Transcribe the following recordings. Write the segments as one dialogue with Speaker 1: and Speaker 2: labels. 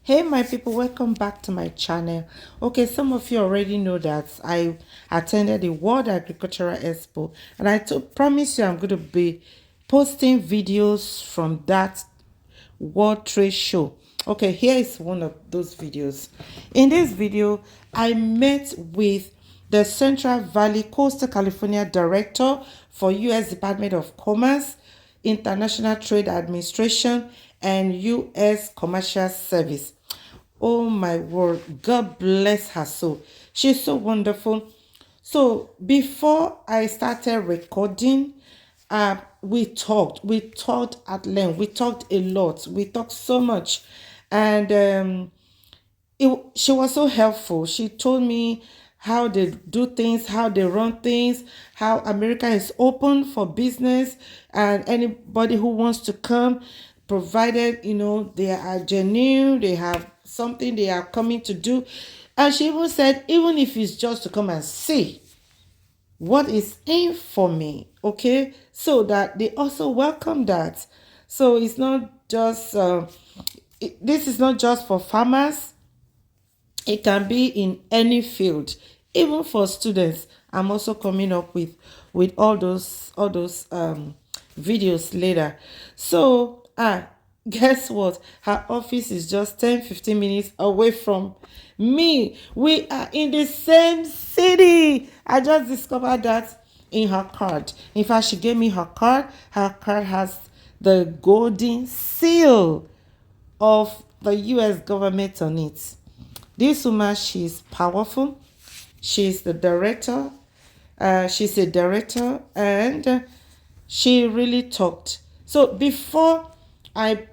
Speaker 1: Hey my people, welcome back to my channel. Okay, some of you already know that I attended the World Agricultural Expo, and I promise you I'm going to be posting videos from that World Trade Show. Okay, here is one of those videos. In this video, I met with the Central Valley Coastal California Director for U.S. Department of Commerce, International Trade Administration, and U.S. Commercial Service. Oh my word, God bless her soul. She's so wonderful. So before I started recording, we talked at length. We talked a lot. We talked so much, and she was so helpful. She told me how they do things, how they run things, how America is open for business, and anybody who wants to come, provided they are genuine, they have something they are coming to do. And she even said, even if it's just to come and see what is in for me, okay, so that they also welcome that. So it's not just this is not just for farmers. It can be in any field, even for students. I'm also coming up with all those videos later. So guess what, her office is just 10-15 minutes away from me. We are in the same city. I just discovered that in her card. In fact, she gave me her card. Her card has the golden seal of the US government on it. This woman, she's powerful. She's the director. She's a director, and she really talked. So before I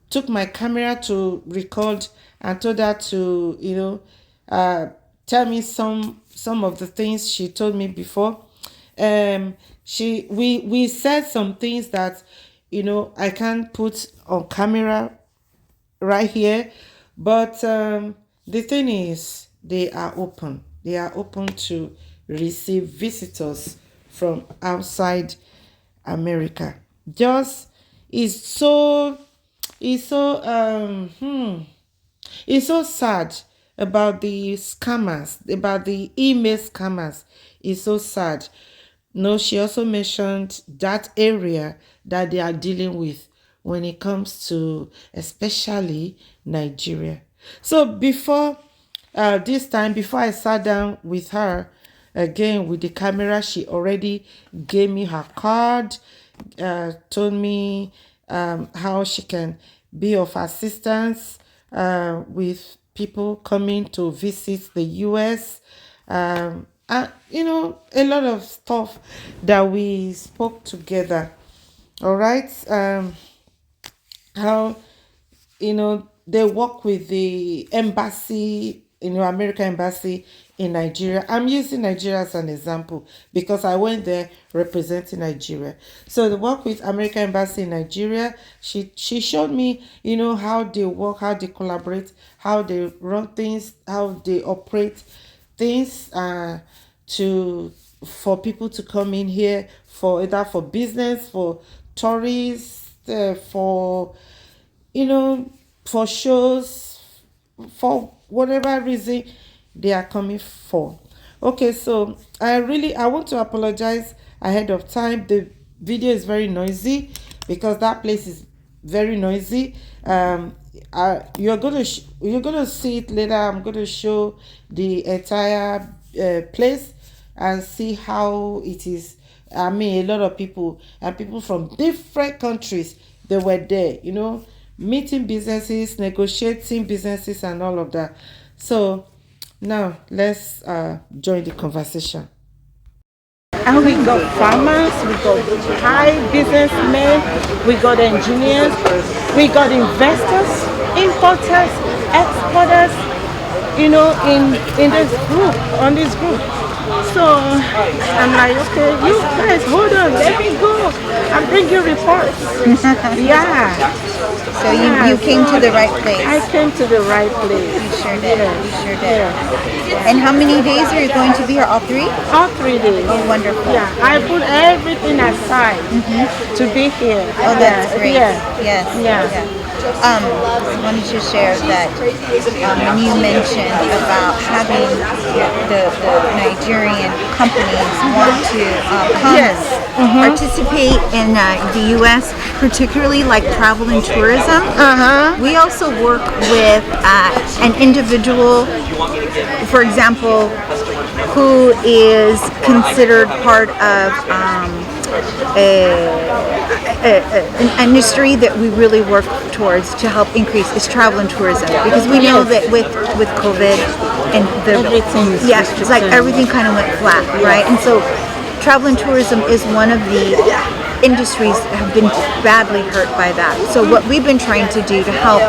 Speaker 1: took my camera to record and told her to, tell me some of the things she told me before. We said some things that I can't put on camera right here, but the thing is, they are open. They are open to receive visitors from outside America. Just it's so it's so it's so sad about the scammers, about the email scammers. It's so sad. No, she also mentioned that area that they are dealing with when it comes to especially Nigeria. So before this time, before I sat down with her again with the camera, she already gave me her card, told me how she can be of assistance with people coming to visit the US. A lot of stuff that we spoke together. All right. How they work with the embassy, American embassy in Nigeria. I'm using Nigeria as an example because I went there representing Nigeria. So the work with American embassy in Nigeria, she showed me, how they work, how they collaborate, how they run things, how they operate things to for people to come in here for either for business, for tourists, for for shows, for whatever reason they are coming for. Okay, so I want to apologize ahead of time. The video is very noisy because that place is very noisy. You're gonna see it later. I'm gonna show the entire place and see how it is. I mean, a lot of people and people from different countries, they were there, meeting businesses, negotiating businesses, and all of that. So now let's join the conversation. And we got farmers, we got high businessmen, we got engineers, we got investors, importers, exporters, in this group, on this group. So I'm like, okay, you guys, hold on, let me go and bring you reports. Yeah.
Speaker 2: So you came to the right place.
Speaker 1: I came to the right place.
Speaker 2: You sure did.
Speaker 1: Yeah.
Speaker 2: You sure did.
Speaker 1: Yeah.
Speaker 2: And how many days are you going to be here? All three?
Speaker 1: All 3 days.
Speaker 2: Oh, wonderful.
Speaker 1: Yeah, I put everything aside to be here.
Speaker 2: Oh, that's great.
Speaker 1: Yeah.
Speaker 2: Yes.
Speaker 1: Yeah.
Speaker 2: wanted to share that when you mentioned about having the Nigerian companies want to come
Speaker 1: Yes.
Speaker 2: participate in the U.S., particularly like travel and tourism. We also work with an individual, for example, who is considered part of an industry that we really work towards to help increase is travel and tourism, because we know that with COVID and
Speaker 3: Everything's
Speaker 2: yes, it's like everything kind of went flat, right? And so travel and tourism is one of the industries that have been badly hurt by that. So what we've been trying to do to help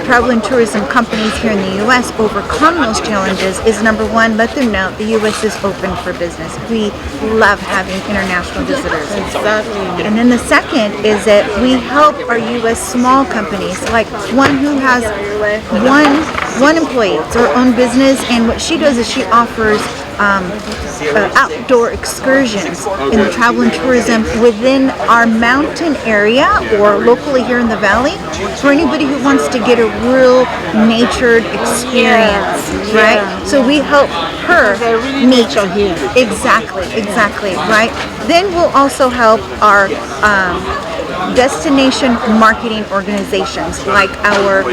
Speaker 2: travel and tourism companies here in the U.S. overcome those challenges is, number one, let them know the U.S. is open for business. We love having international visitors.
Speaker 3: Exactly.
Speaker 2: And then the second is that we help our U.S. small companies, like one who has one employee, it's her own business, and what she does is she offers outdoor excursions in the travel and tourism within our mountain area or locally here in the valley for anybody who wants to get a real natured experience, right? So we help her meet
Speaker 3: nature here.
Speaker 2: exactly, right? Then we'll also help our destination marketing organizations like our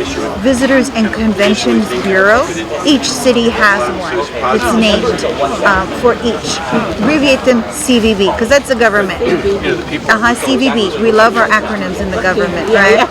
Speaker 2: Visitors and Conventions Bureau. Each city has one. It's named for each. Abbreviate them CVB because that's the government. CVB. We love our acronyms in the government, right?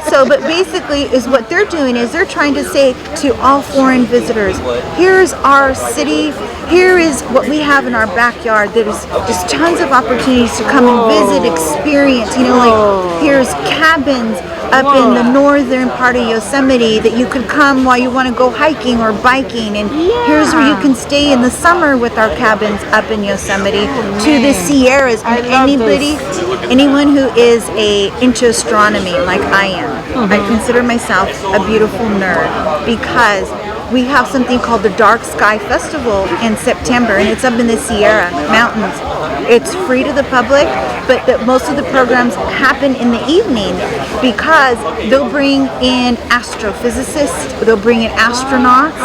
Speaker 2: So, but basically is what they're doing is they're trying to say to all foreign visitors, here's our city, here is what we have in our backyard. There's just tons of opportunities to come and visit, experience, like here's cabins up in the northern part of Yosemite that you could come while you want to go hiking or biking, and here's where you can stay in the summer with our cabins up in Yosemite to the Sierras. And anyone who is into astronomy like I am, I consider myself a beautiful nerd because we have something called the Dark Sky Festival in September, and it's up in the Sierra Mountains. It's free to the public, but most of the programs happen in the evening because they'll bring in astrophysicists, they'll bring in astronauts,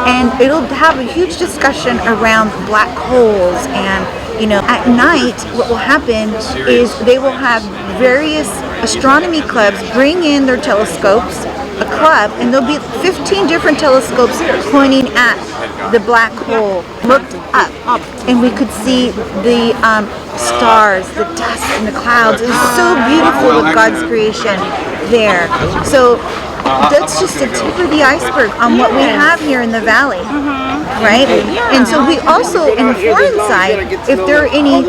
Speaker 2: and it'll have a huge discussion around black holes. And at night, what will happen is they will have various astronomy clubs bring in their telescopes, a club, and there'll be 15 different telescopes pointing at the black hole, looked up, and we could see the stars, the dust, and the clouds. It was so beautiful with God's creation there. So that's just the tip of the iceberg on what we have here in the valley, right? And so we also, in the foreign side, if there are any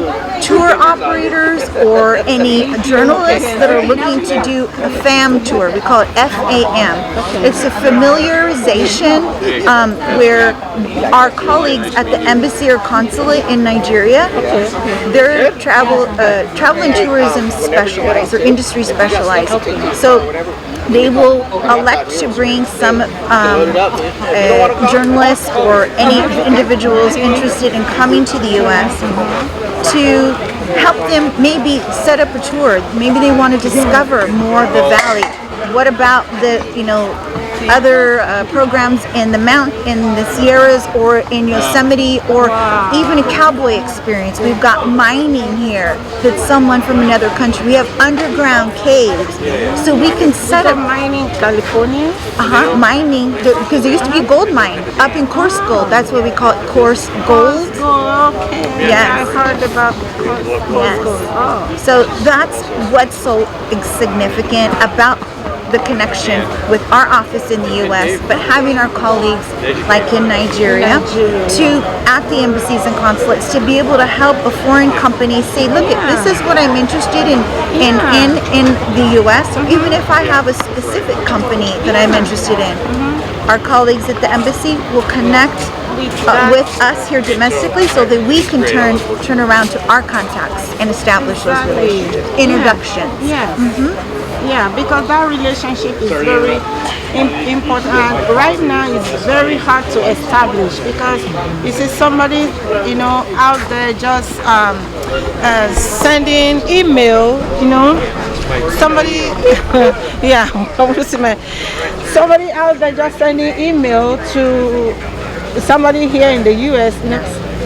Speaker 2: tour operators or any journalists that are looking to do a FAM tour, we call it FAM. It's a familiarization where our colleagues at the embassy or consulate in Nigeria, they're travel and tourism specialized or industry specialized. So they will elect to bring some journalists or any individuals interested in coming to the U.S. to help them maybe set up a tour. Maybe they want to discover more of the valley. What about the other programs in the Sierras or in Yosemite, or even a cowboy experience? We've got mining here that's someone from another country. We have underground caves, so we can set up
Speaker 3: mining California.
Speaker 2: Mining because there used to be a gold mine up in Coarse Gold. That's what we call it, Coarse Gold.
Speaker 3: Okay.
Speaker 2: Yes.
Speaker 3: I heard about
Speaker 2: Yes.
Speaker 3: Oh.
Speaker 2: So that's what's so significant about the connection with our office in the U.S., but having our colleagues like in Nigeria at the embassies and consulates to be able to help a foreign company say, look, this is what I'm interested in the U.S., or even if I have a specific company that I'm interested in. Our colleagues at the embassy will connect with us here domestically so that we can turn around to our contacts and establish those relationships, introductions.
Speaker 3: Yeah, because that relationship is very important. And right now, it's very hard to establish because you see somebody, out there just sending email, somebody, yeah, I want to see somebody else that just sending email to somebody here in the U.S.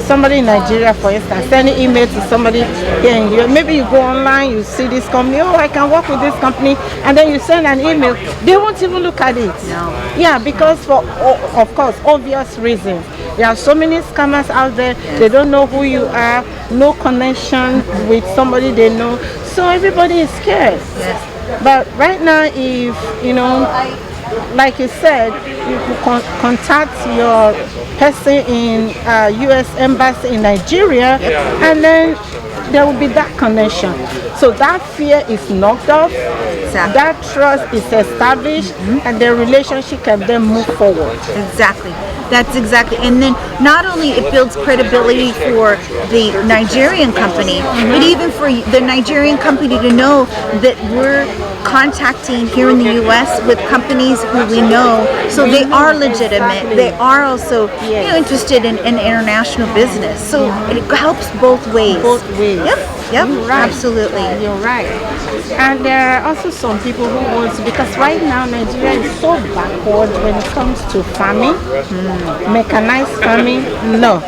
Speaker 3: Somebody in Nigeria, for instance, sending email to somebody here in Europe. Maybe you go online, you see this company, oh, I can work with this company, and then you send an email. They won't even look at it.
Speaker 2: No.
Speaker 3: Yeah, because of course, obvious reasons. There are so many scammers out there. They don't know who you are, no connection with somebody they know. So everybody is scared.
Speaker 2: Yes.
Speaker 3: But right now, if like you said, you can contact your person in U.S. Embassy in Nigeria, and then there will be that connection. So that fear is knocked off, that trust is established, and the relationship can then move forward.
Speaker 2: Exactly. That's exactly. And then not only it builds credibility for the Nigerian company, but even for the Nigerian company to know that we're contacting here in the U.S. with companies who we know, so they are legitimate. They are also interested in international business. So it helps both ways.
Speaker 3: Both ways.
Speaker 2: Yep.
Speaker 3: You're right.
Speaker 2: Absolutely.
Speaker 3: You're right. And there are also some people who want to, because right now Nigeria is so backward when it comes to farming, mechanized farming. No.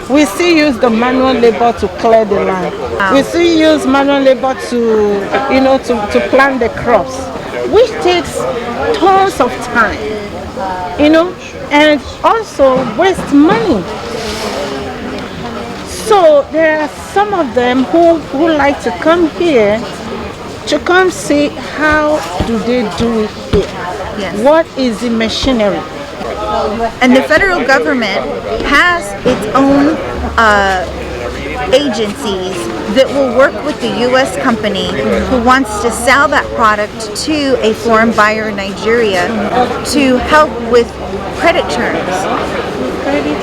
Speaker 3: We still use the manual labor to clear the land. We still use manual labor to plant the crops, which takes tons of time, and also waste money. So there are some of them who like to come here to come see how do they do it here.
Speaker 2: Yes.
Speaker 3: What is the machinery?
Speaker 2: And the federal government has its own agencies that will work with the U.S. company who wants to sell that product to a foreign buyer in Nigeria to help with credit terms.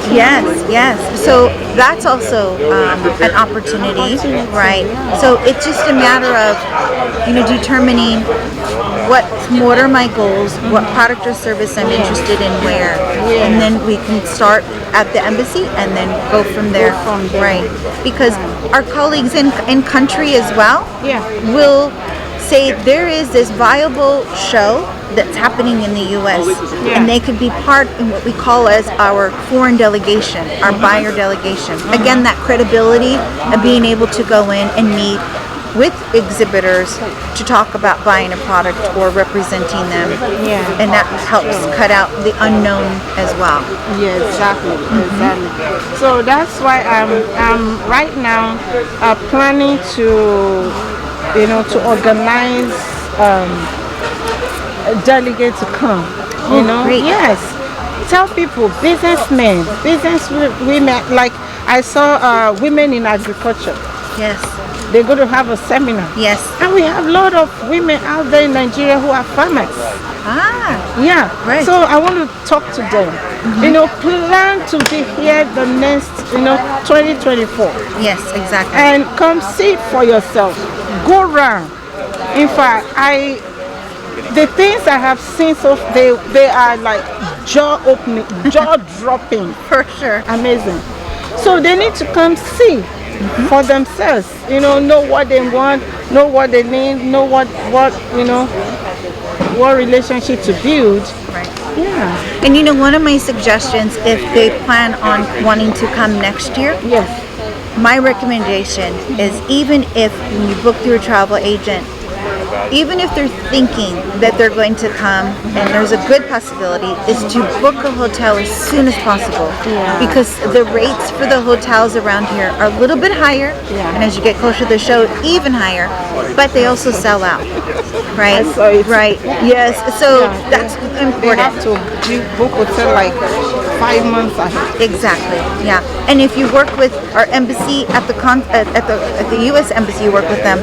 Speaker 2: Yes. So that's also an opportunity, right? So it's just a matter of determining what are my goals, what product or service I'm interested in, where, and then we can start at the embassy and then go from there. Right? Because our colleagues in country as well will say there is this viable show that's happening in the U.S. and they could be part in what we call as our foreign delegation, our buyer delegation. Again, that credibility of being able to go in and meet with exhibitors to talk about buying a product or representing them, and that helps cut out the unknown as well.
Speaker 3: Yeah, exactly. So that's why I'm right now planning to organize a delegate to come.
Speaker 2: Great.
Speaker 3: Yes. Tell people, businessmen, business women. Like I saw women in agriculture.
Speaker 2: Yes.
Speaker 3: They're going to have a seminar.
Speaker 2: Yes.
Speaker 3: And we have a lot of women out there in Nigeria who are farmers. Yeah.
Speaker 2: Right.
Speaker 3: So I want to talk to them. Plan to be here the next, 2024.
Speaker 2: Yes, exactly.
Speaker 3: And come see it for yourself. Go around. In fact, the things I have seen they are like jaw opening, jaw dropping.
Speaker 2: For sure.
Speaker 3: Amazing. So they need to come see for themselves. Know what they want, know what they need, know what relationship to build.
Speaker 2: Right.
Speaker 3: Yeah.
Speaker 2: And one of my suggestions, if they plan on wanting to come next year,
Speaker 3: Yes.
Speaker 2: my recommendation is even if when you book through a travel agent, even if they're thinking that they're going to come, and there's a good possibility, is to book a hotel as soon as possible. Because the rates for the hotels around here are a little bit higher, and as you get closer to the show, even higher, but they also sell out. Right? Right. Yes. So that's important.
Speaker 3: They have to book hotel like 5 months ahead.
Speaker 2: Exactly. Yeah. And if you work with our embassy at the U.S. embassy, you work with them.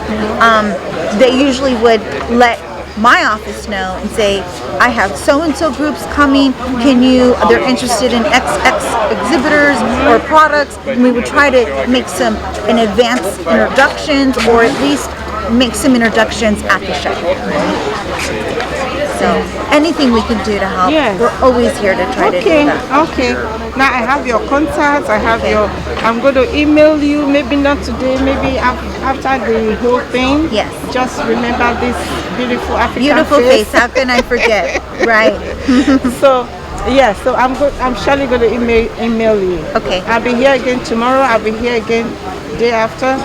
Speaker 2: They usually would let my office know and say, I have so-and-so groups coming, they're interested in XX exhibitors or products, and we would try to make an advance introductions, or at least make some introductions at the show. So So anything we can do to help,
Speaker 3: Yes.
Speaker 2: we're always here to try to do
Speaker 3: Okay,
Speaker 2: that.
Speaker 3: okay. Now I have your contacts. I have
Speaker 2: Okay.
Speaker 3: your. I'm going to email you. Maybe not today. Maybe after the whole thing.
Speaker 2: Yes.
Speaker 3: Just remember this beautiful African
Speaker 2: Beautiful face. How can I forget? Right.
Speaker 3: So, yeah. So I'm surely going to email you.
Speaker 2: Okay.
Speaker 3: I'll be here again tomorrow. I'll be here again day after.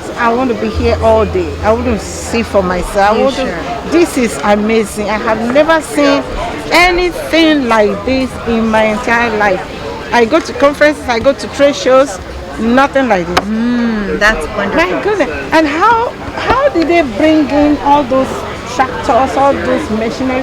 Speaker 3: So I want to be here all day. I want to see for myself.
Speaker 2: Sure.
Speaker 3: This is amazing. I have never seen anything like this in my entire life. I go to conferences, I go to trade shows, nothing like this.
Speaker 2: That's wonderful.
Speaker 3: My goodness. And how did they bring in all those tractors, all those machinery?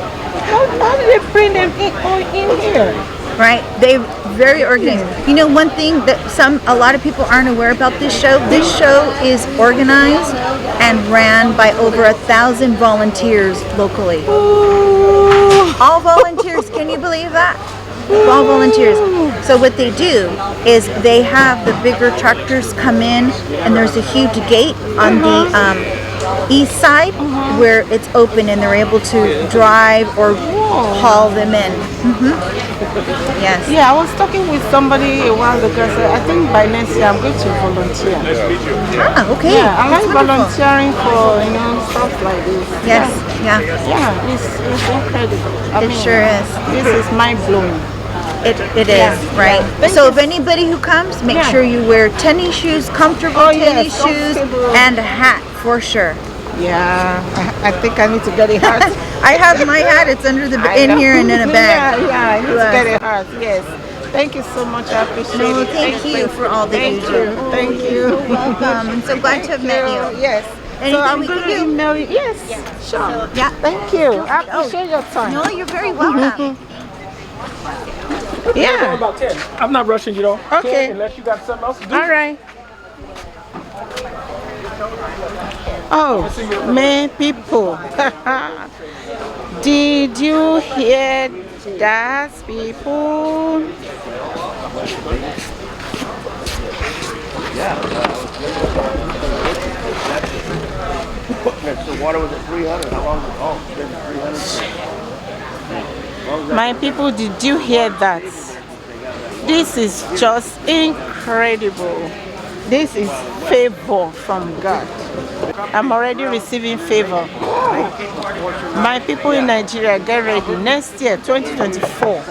Speaker 3: How did they bring them in here?
Speaker 2: Right? They very organized. You know, one thing that a lot of people aren't aware about this show. This show is organized and ran by over 1,000 volunteers locally. All volunteers. Can you believe that? All volunteers. So what they do is they have the bigger tractors come in, and there's a huge gate on the east side where it's open, and they're able to drive or haul them in. Yes.
Speaker 3: Yeah, I was talking with somebody a while ago. So I think by next year I'm going to volunteer.
Speaker 2: Ah, okay.
Speaker 3: Yeah, I like
Speaker 2: That's wonderful.
Speaker 3: volunteering for stuff like this.
Speaker 2: Yes. Yeah.
Speaker 3: Yeah, it's incredible. I
Speaker 2: It
Speaker 3: mean,
Speaker 2: sure is.
Speaker 3: This is mind blowing.
Speaker 2: It
Speaker 3: Yeah,
Speaker 2: is, right?
Speaker 3: yeah. Thank
Speaker 2: So
Speaker 3: you.
Speaker 2: if anybody who comes, make
Speaker 3: Yeah.
Speaker 2: sure you wear tennis shoes, comfortable
Speaker 3: Oh, yes,
Speaker 2: tennis shoes,
Speaker 3: comfortable.
Speaker 2: and a hat for sure.
Speaker 3: Yeah, I think I need to get a hat.
Speaker 2: I have my hat. It's under the
Speaker 3: I
Speaker 2: in
Speaker 3: know.
Speaker 2: here and in a bag.
Speaker 3: Yeah, I need to
Speaker 2: Yes.
Speaker 3: get a hat. Yes. Thank you so much. I appreciate
Speaker 2: No,
Speaker 3: it.
Speaker 2: thank you for all that you
Speaker 3: Thank
Speaker 2: do.
Speaker 3: you. Thank you.
Speaker 2: Welcome. I'm so glad to have met you.
Speaker 3: Yes.
Speaker 2: Anything
Speaker 3: so I'm
Speaker 2: we
Speaker 3: going
Speaker 2: can
Speaker 3: to
Speaker 2: do?
Speaker 3: email you. Yes. Sure.
Speaker 2: Yeah.
Speaker 3: Thank you. I appreciate your time.
Speaker 2: No, you're very welcome.
Speaker 3: Yeah.
Speaker 4: About 10. I'm not rushing you though.
Speaker 3: Okay.
Speaker 4: 10, unless you got something else to do.
Speaker 3: All right. Oh, man, people. Did you hear that, people?
Speaker 5: The water was at 300. How long was it? Oh, it's been 300.
Speaker 3: My people, did you hear that? This is just incredible. This is favor from God. I'm already receiving favor. My people in Nigeria, get ready. Next year, 2024,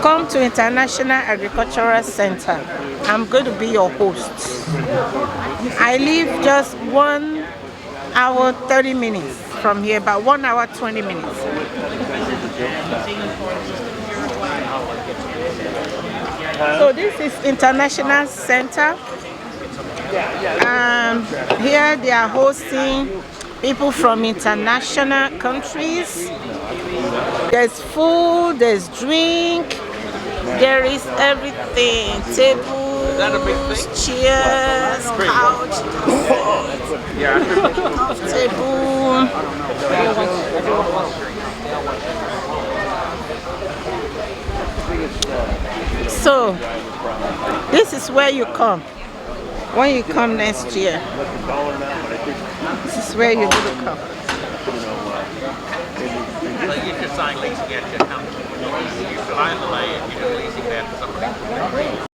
Speaker 3: come to International Agricultural Center. I'm going to be your host. I live just 1 hour 30 minutes from here, about 1 hour 20 minutes. So this is International Center. Here they are hosting people from international countries. There's food, there's drink, there is everything. Tables, chairs, couch, table. So, this is where you come. When you come next year, this is where you need to come.
Speaker 6: Like you just sign leasing at your company. You buy the land, you're leasing that to somebody.